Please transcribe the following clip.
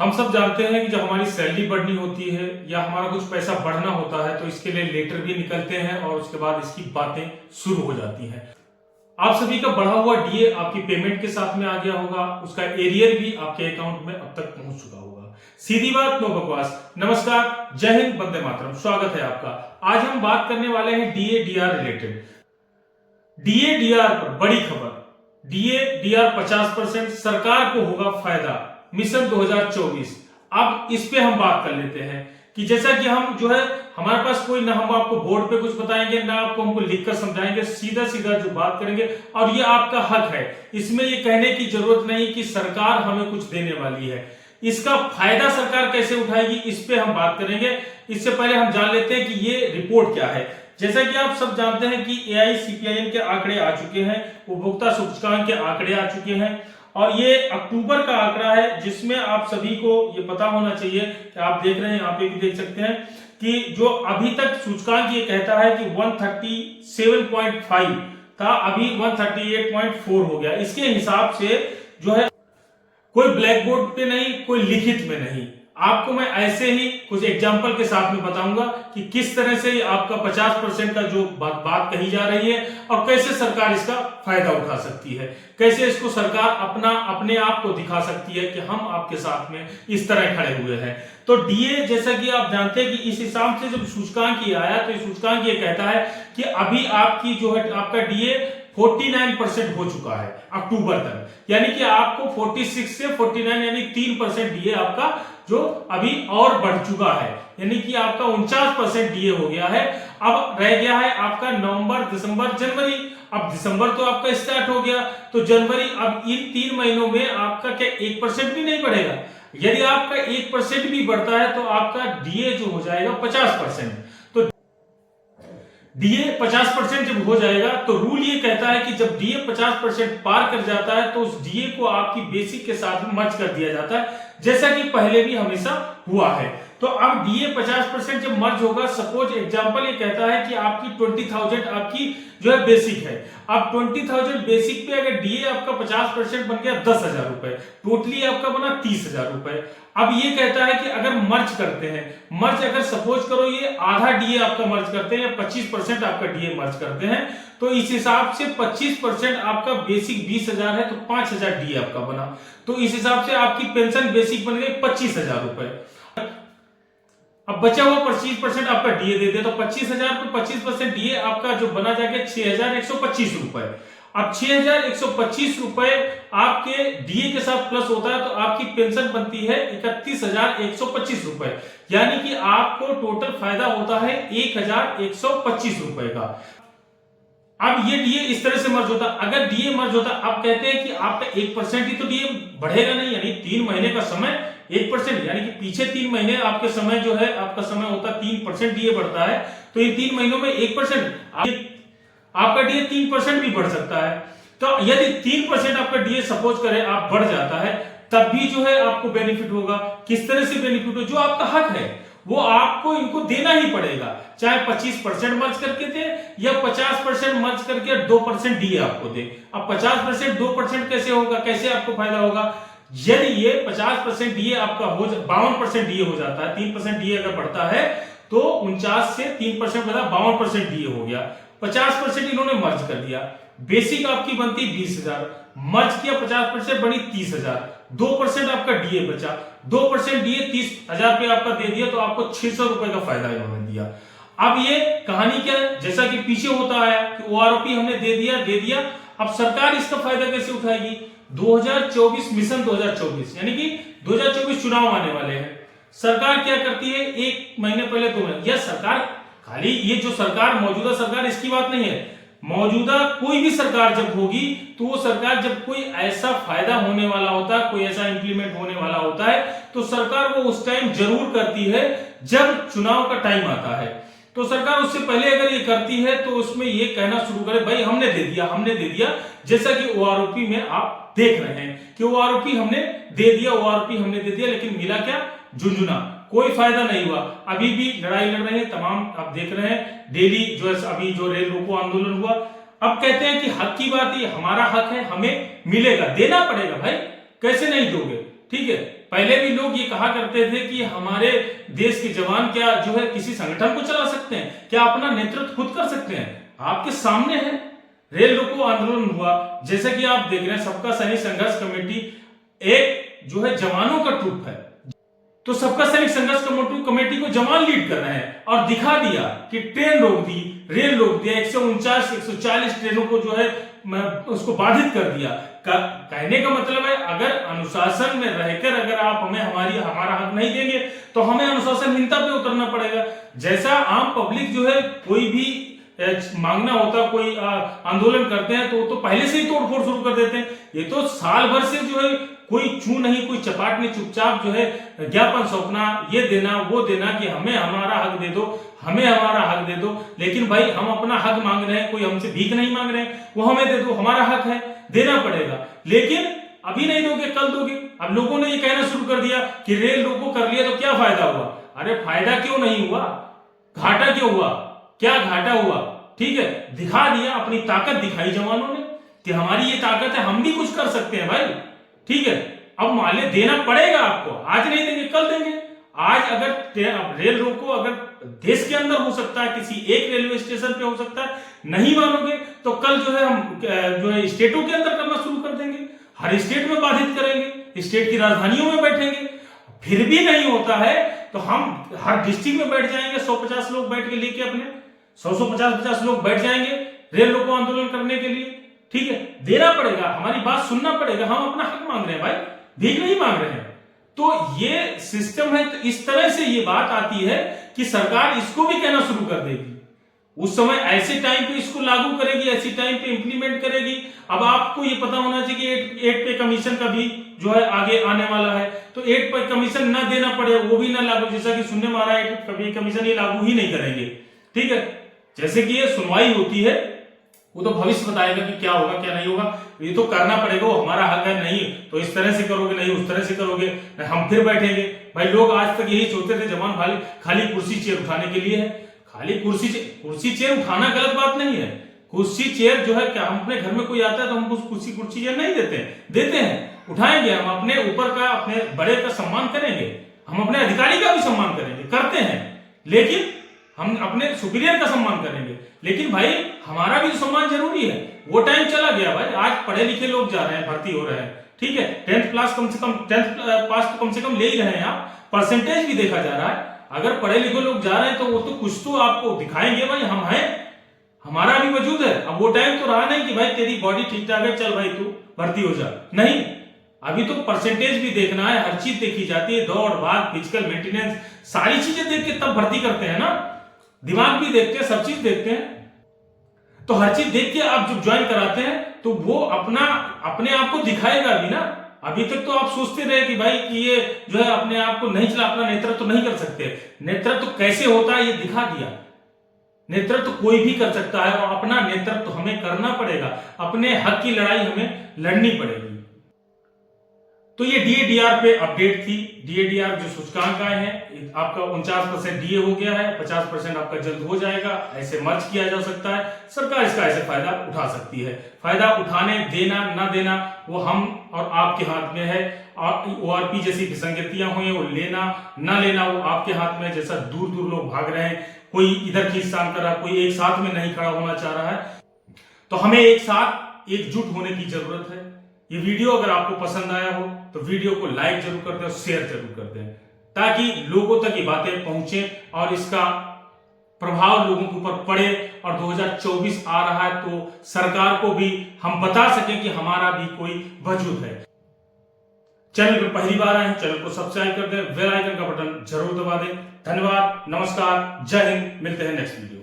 हम सब जानते हैं कि जब हमारी सैलरी बढ़नी होती है या हमारा कुछ पैसा बढ़ना होता है तो इसके लिए लेटर भी निकलते हैं और उसके बाद इसकी बातें शुरू हो जाती हैं। आप सभी का बढ़ा हुआ डीए आपकी पेमेंट के साथ में आ गया होगा, उसका एरियर भी आपके अकाउंट में अब तक पहुंच चुका होगा। सीधी बात, नो बकवास। नमस्कार, जय हिंद, वंदे मातरम। स्वागत है आपका। आज हम बात करने वाले हैं DA DR related. DA DR पर बड़ी खबर। डीए डीआर 50% सरकार को होगा फायदा, मिशन 2024। अब इस पे हम बात कर लेते हैं कि जैसा कि हम जो है हमारे पास कोई ना हम आपको बोर्ड पे कुछ बताएंगे ना आपको हमको लिखकर समझाएंगे, सीधा सीधा जो बात करेंगे और ये आपका हक है। इसमें ये कहने की जरूरत नहीं कि सरकार हमें कुछ देने वाली है। इसका फायदा सरकार कैसे उठाएगी, इस पे हम बात करेंगे। इससे पहले हम जान लेते हैं कि ये रिपोर्ट क्या है। जैसा कि आप सब जानते हैं कि AICPIM के आंकड़े आ चुके हैं, उपभोक्ता सूचकांक के आंकड़े आ चुके हैं और ये अक्टूबर का आंकड़ा है, जिसमें आप सभी को ये पता होना चाहिए कि आप देख रहे हैं, यहाँ पे भी देख सकते हैं कि जो अभी तक सूचकांक ये कहता है कि 137.5 था, अभी 138.4 हो गया। इसके हिसाब से जो है कोई ब्लैक बोर्ड पे नहीं, कोई लिखित में नहीं, आपको मैं ऐसे ही कुछ एग्जाम्पल के साथ में बताऊंगा कि किस तरह से आपका 50% का जो बात कही जा रही है और कैसे सरकार इसका फायदा उठा सकती है, कैसे इसको सरकार अपने आप को दिखा सकती है कि हम आपके साथ में इस तरह खड़े हुए हैं। तो डीए, जैसा कि आप जानते हैं कि इस हिसाब से जब सूचकांक ये आया तो सूचकांक ये कहता है कि अभी आपकी जो है आपका डीए 49% हो चुका है अक्टूबर तक, यानी कि आपको 46 से 49 यानी 3% डीए आपका जो अभी और बढ़ चुका है, यानी कि आपका 49% डीए हो गया है। अब रह गया है आपका नवंबर, दिसंबर, जनवरी। अब दिसंबर तो आपका स्टार्ट हो गया, तो जनवरी, अब इन 3 महीनों में आपका क्या 1% भी नहीं बढ़ेगा? यदि आपका 1% भी बढ़ता है तो आपका डीए जो हो जाएगा 50%। तो डीए 50% जब हो जाएगा तो रूल ये कहता है कि जब डीए 50% पार कर जाता है तो उस डीए को आपकी बेसिक के साथ मर्ज कर दिया जाता है, जैसा कि पहले भी हमेशा हुआ है। तो अब डीए 50% जब मर्ज होगा, सपोज एग्जांपल ये कहता है कि आपकी 20,000 आपकी जो है बेसिक है। अब 20,000 बेसिक पे अगर डीए आपका 50% बन गया 10,000 रुपए, टोटली आपका बना 30,000 रुपए। अब ये कहता है कि अगर मर्ज करते हैं, मर्ज अगर सपोज करो ये आधा डीए आपका मर्ज करते हैं या 25% आपका डीए मर्ज करते हैं, तो इस हिसाब से 25% आपका बेसिक 20,000 है तो 5,000 डीए आपका बना। तो इस हिसाब से आपकी पेंशन बेसिक बन गई 25,000 रुपए। अब बचा हुआ 25% आपका डीए दे दे तो 25,000 पे 25% डीए आपका जो बना जाएगा 6,125 रुपए। अब 6,125 रुपए आपके डीए के साथ प्लस होता है तो आपकी पेंशन बनती है 31,125 रुपए, यानी कि आपको टोटल फायदा होता है 1,125 रुपए का। अब ये डीए इस तरह से मर्ज होता, अगर डीए मर्ज होता, अब कहते हैं कि आपका 1% ही तो डीए बढ़ेगा नहीं, यानी 3 महीने का समय 1%, यानी कि पीछे 3 महीने आपके समय जो है आपका समय होता 3% डीए बढ़ता है, तो ये 3 महीनों में 1% आपका डीए 3% भी बढ़ सकता है। तो यदि 3% आपका डीए सपोज करें आप बढ़ जाता है, तब भी जो है आपको बेनिफिट होगा। किस तरह से बेनिफिट हो? जो आपका हक है वो आपको इनको देना ही पड़ेगा, चाहे 25% मर्ज करके दे या 50% मर्ज करके 2% डीए आपको दे। अब 50% 2% कैसे होगा, कैसे आपको फायदा होगा? यदि ये 50% डीए आपका हो 52% डीए हो जाता है, 3% डीए अगर बढ़ता है तो 49 से 3% बढ़ा 52% डीए हो गया। 50% इन्होंने मर्ज कर दिया, बेसिक आपकी बनती 20,000, मर्ज किया 50% बनी 30,000, 2% आपका डीए बचा, 2% डीए 30,000 पे आपका दे दिया तो आपको 600 रुपए का फायदा इन्होंने दिया। अब ये कहानी क्या है, जैसा कि पीछे होता आया कि ओआरओपी हमने दे दिया। अब सरकार इसका फायदा कैसे उठाएगी? 2024 मिशन 2024, यानी कि 2024 चुनाव आने वाले हैं। सरकार क्या करती है, 1 महीने पहले 2 महीने, यह सरकार खाली ये जो सरकार मौजूदा सरकार इसकी बात नहीं है, मौजूदा कोई भी सरकार जब होगी तो वो सरकार जब कोई ऐसा फायदा होने वाला होता है, कोई ऐसा इंप्लीमेंट होने वाला होता है तो सरकार वो उस टाइम जरूर करती है जब चुनाव का टाइम आता है। तो सरकार उससे पहले अगर ये करती है तो उसमें ये कहना शुरू करे भाई हमने दे दिया, जैसा कि ओआरओपी में आप देख रहे हैं कि ओआरओपी हमने दे दिया, लेकिन मिला क्या? झुंझुना, कोई फायदा नहीं हुआ। अभी भी लड़ाई लड़ रहे हैं तमाम, आप देख रहे हैं डेली जो है अभी जो रेल रोको आंदोलन हुआ। अब कहते हैं कि हक की बात, ये हमारा हक है, हमें मिलेगा, देना पड़ेगा भाई, कैसे नहीं दोगे? ठीक है, पहले भी लोग ये कहा करते थे कि हमारे देश के जवान क्या जो है किसी संगठन को चला सकते हैं, क्या अपना नेतृत्व खुद कर सकते हैं? आपके सामने है, रेल रोको आंदोलन हुआ, जैसे कि आप देख रहे हैं सबका सैनिक संघर्ष कमेटी एक जो है जवानों का ट्रुप है, तो सबका सैनिक संघर्ष कमेटी को जवान लीड कर रहे हैं और दिखा दिया कि ट्रेन रोक दी, रेल रोक दिया, 149 140 ट्रेनों को जो है उसको बाधित कर दिया। कहने का मतलब है अगर अनुशासन में रहकर अगर आप हमें हमारा हक नहीं देंगे तो हमें अनुशासनहीनता पे उतरना पड़ेगा। जैसा आम पब्लिक जो है कोई भी मांगना होता, कोई आंदोलन करते हैं तो पहले से ही तोड़फोड़ शुरू कर देते हैं। ये तो साल भर से जो है कोई चू नहीं, कोई चपाट नहीं, चुपचाप जो है ज्ञापन सौंपना, ये देना वो देना कि हमें हमारा हक दे दो, हमें हमारा हक दे दो। लेकिन भाई हम अपना हक मांग रहे हैं, कोई हमसे भीख नहीं मांग रहे हैं, वो हमें दे दो, हमारा हक है, देना पड़ेगा। लेकिन अभी नहीं दोगे कल दोगे। अब लोगों ने ये कहना शुरू कर दिया कि रेल रोको कर लिया तो क्या फायदा हुआ? अरे फायदा क्यों नहीं हुआ, घाटा क्यों हुआ, क्या घाटा हुआ? ठीक है, दिखा दिया, अपनी ताकत दिखाई जवानों ने कि हमारी ये ताकत है, हम भी कुछ कर सकते हैं भाई। ठीक है, अब माल्य देना पड़ेगा आपको, आज नहीं देंगे कल देंगे। आज अगर रेल रोको अगर देश के अंदर हो सकता है, किसी एक रेलवे स्टेशन पे हो सकता है, नहीं मानोगे तो कल जो है हम जो है स्टेटों के अंदर करना शुरू कर देंगे, हर स्टेट में बाधित करेंगे, स्टेट की राजधानियों में बैठेंगे। फिर भी नहीं होता है तो हम हर डिस्ट्रिक्ट में बैठ जाएंगे, 150 लोग बैठ के लेके अपने 150 लोग बैठ जाएंगे रेल रोको आंदोलन करने के लिए। ठीक है, देना पड़ेगा, हमारी बात सुनना पड़ेगा, हम अपना हक मांग रहे हैं भाई, भीख नहीं मांग रहे हैं। तो ये सिस्टम है, तो इस तरह से ये बात आती है कि सरकार इसको भी कहना शुरू कर देगी। उस समय ऐसे टाइम पे इसको लागू करेगी, ऐसी टाइम पे इंप्लीमेंट करेगी। अब आपको ये पता होना चाहिए कि 8 पे कमीशन का भी जो है आगे आने वाला है, तो 8 पे कमीशन ना देना पड़े, वो भी ना लागू, जैसा कि सुनने में आ रहा है कभी कमीशन ये लागू ही नहीं करेंगे। ठीक है, जैसे कि ये सुनवाई होती है, वो तो भविष्य बताएगा कि क्या होगा क्या नहीं होगा, ये तो करना पड़ेगा, वो हमारा हक है। नहीं तो इस तरह से करोगे, नहीं उस तरह से करोगे, हम फिर बैठेंगे। भाई लोग आज तक यही सोचते थे जवान खाली कुर्सी चेयर उठाने के लिए है। खाली कुर्सी चेयर उठाना गलत बात नहीं है। कुर्सी चेयर जो है, क्या हम अपने घर में कोई आता है तो हम कुर्सी चेयर नहीं देते हैं, उठाएंगे। हम अपने ऊपर का, अपने बड़े का सम्मान करेंगे, हम अपने अधिकारी का भी सम्मान करेंगे, करते हैं, लेकिन हम अपने सुपीरियर का सम्मान करेंगे। लेकिन भाई हमारा भी सम्मान जरूरी है। वो टाइम चला गया भाई, आज पढ़े लिखे लोग जा रहे हैं, भर्ती हो रहे हैं। ठीक है, 10th पास तो कम से कम ले ही रहे हैं आप, परसेंटेज भी देखा जा रहा है। अगर पढ़े लिखे लोग जा रहे हैं तो वो तो कुछ तो आपको दिखाएंगे भाई, हम हैं, हमारा भी वजूद है। अब वो टाइम तो रहा नहीं कि भाई तेरी बॉडी ठीक ठाक है, चल भाई तू भर्ती हो जा, नहीं। अभी तो परसेंटेज भी देखना है, हर चीज देखी जाती है, दौड़ भाग, फिजिकल मेंटेनेंस, सारी चीजें देख के तब भर्ती करते हैं ना। दिमाग भी देखते हैं, सब चीज देखते हैं। तो हर चीज देख के आप जब ज्वाइन कराते हैं तो वो अपने आप को दिखाएगा भी ना। अभी तक तो आप सोचते रहे कि भाई कि ये जो है अपने आप को नहीं चला, अपना नेतृत्व तो नहीं कर सकते। नेतृत्व तो कैसे होता है ये दिखा दिया। नेतृत्व तो कोई भी कर सकता है और अपना नेतृत्व तो हमें करना पड़ेगा, अपने हक की लड़ाई हमें लड़नी पड़ेगी। तो ये डीए-डीआर पे अपडेट थी। डीए-डीआर जो सूचकांक आए हैं, आपका 49% डीए हो गया है, 50% आपका जल्द हो जाएगा। ऐसे मर्ज किया जा सकता है, सरकार इसका ऐसे फायदा उठा सकती है। फायदा उठाने देना ना देना वो हम और आपके हाथ में है। और ओआरपी जैसी विसंगतियां हुई, वो लेना ना लेना वो आपके हाथ में। जैसा दूर दूर लोग भाग रहे हैं, कोई इधर खींच तान कर रहा, कोई एक साथ में नहीं खड़ा होना चाह रहा है, तो हमें एक साथ एकजुट होने की जरूरत है। ये वीडियो अगर आपको पसंद आया हो तो वीडियो को लाइक जरूर कर दें और शेयर जरूर कर दें, ताकि लोगों तक ये बातें पहुंचे और इसका प्रभाव लोगों के ऊपर पड़े। और 2024 आ रहा है तो सरकार को भी हम बता सकें कि हमारा भी कोई वजूद है। चैनल पर पहली बार आए हैं, चैनल को सब्सक्राइब कर दें, बेल आइकन का बटन जरूर दबा दें। धन्यवाद, नमस्कार, जय हिंद, मिलते हैं नेक्स्ट वीडियो।